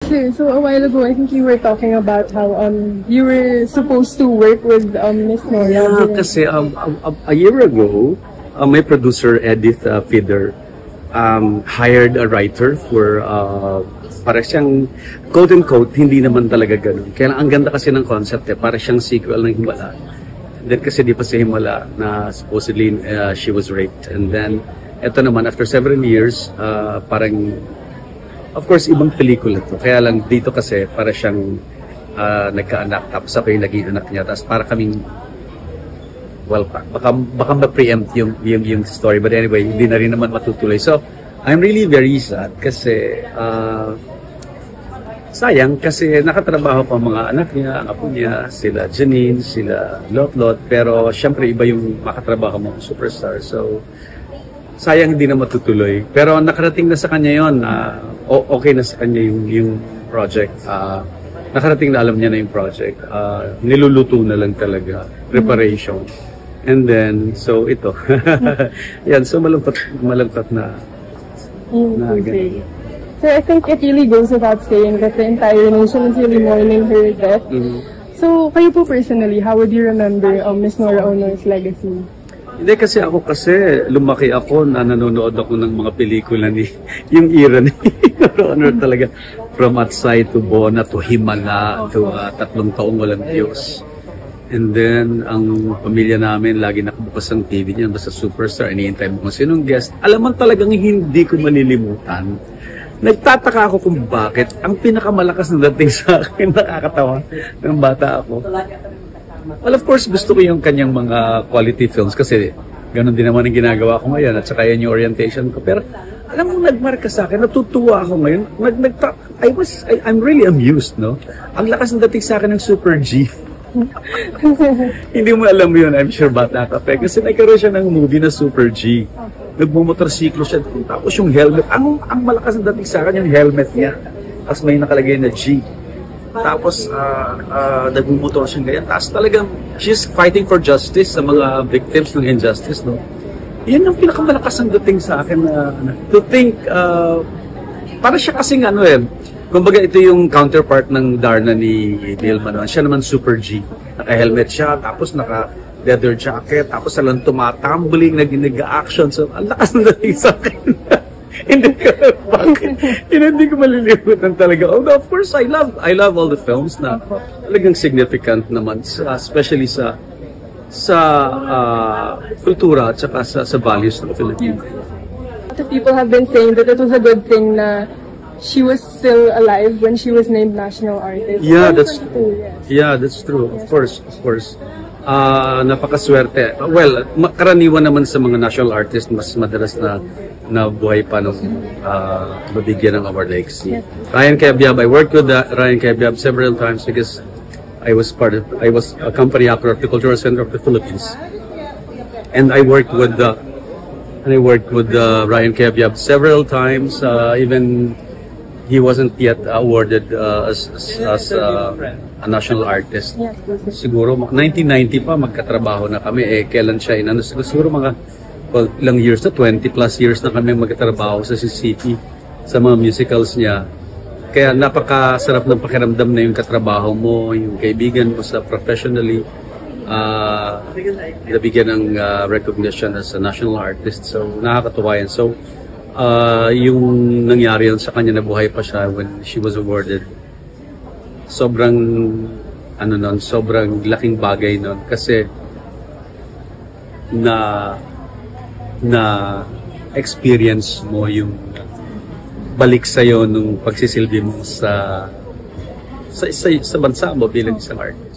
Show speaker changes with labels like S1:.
S1: Sir, so a while ago, I think you were talking about how you were supposed to work with Miss Nora.
S2: Yeah, kasi a year ago, my producer Edith Fider hired a writer for para siyang quote and quote, hindi naman talaga ganun. Kaya ang ganda kasi ng concept para siyang sequel ng Himala. And then kasi di pa sa Himala na supposedly she was raped. And then eto naman after several years, parang of course ibang pelikula to. Kaya lang dito kasi para siyang nagkaanak tapos ako yung naging anak niya. Tapos para kaming well, baka ma-preempt yung story. But anyway, hindi na rin naman matutuloy. So, I'm really very sad kasi sayang kasi nakatrabaho pa mga anak niya, apo niya, sila Janine, sila Lot-Lot. Pero syempre iba yung makatrabaho mo superstar. So, sayang hindi na matutuloy. Pero nakarating na sa kanya yun. Okay na sa kanya yung project. Nakarating na alam niya na yung project. Niluluto na lang talaga. Preparation. And then, so ito. Yan, so malungkot na.
S1: Okay. So I think it really goes without saying that the entire nation is really mourning her death. So, kayo po personally, how would you remember Miss Nora Aunor's legacy?
S2: Hindi kasi lumaki ako na nanonood ako ng mga pelikula ni, yung era ni Nora Aunor talaga. From Atsay to Bona to Himala to 3 taong walang Diyos. And then, ang pamilya namin, lagi nakabukas ang TV niya, basta superstar, iniintay mo kung sinong guest. Alam mo talagang hindi ko malilimutan. Nagtataka ako kung bakit ang pinakamalakas na dating sa akin, nakakatawa ng bata ako. Well, of course, gusto ko yung kanyang mga quality films kasi ganun din naman ang ginagawa ko ngayon at saka yan yung orientation ko. Pero alam mo, nagmarka sa akin, natutuwa ako ngayon. I'm really amused, no? Ang lakas na dating sa akin ng Super G. Hindi mo alam yun, I'm sure bata ka pa. Kasi nagkaroon siya ng movie na Super G. Nagmumotorsiklo siya. Tapos yung helmet, ang malakas na dating sa akin yung helmet niya. Tapos may nakalagay na G. Tapos nagmumotor siya ganyan. Tapos talagang she's fighting for justice sa mga victims ng injustice, no? Yan ang pinakamalakas ang dating sa akin to think, para siya kasing kumbaga ito yung counterpart ng Darna ni Neil Manuel. Siya naman Super G. Naka-helmet siya, tapos naka-leather jacket, tapos salang tumatumbling, nag-action. So, ang lakas na dating sa akin. Hindi ko malilimutan talaga. Although, of course, I love all the films na talagang significant naman, especially sa kultura at saka sa values ng Philippines.
S1: A lot of people have been saying that it was a good thing na she was still alive when she was named national artist.
S2: Yeah, that's true. Yes. Yeah, that's true. Yes. Of course. Napakaswerte. Well, karaniwan naman sa mga national artists, mas madalas na buhay pa nung mabigyan ng award like si Ryan Cayabyab. I worked with Ryan Cayabyab several times because I was a company actor of the Cultural Center of the Philippines, and I worked with Ryan Cayabyab several times. Even he wasn't yet awarded as a national artist. Siguro 1990 pa magkatrabaho na kami. Kailan siya siguro mga ilang years na, 20 plus years na kami magkatrabaho sa CCT sa mga musicals niya. Kaya napakasarap ng pakiramdam na yung katrabaho mo, yung kaibigan mo sa professionally, nabigyan ng recognition as a national artist. So nakakatuwa yan. So yung nangyari yun sa kanya, nabuhay pa siya when she was awarded. Sobrang laking bagay nun kasi na experience mo yung balik sa'yo nung pagsisilbi mo sa bansa mo bilang isang artist.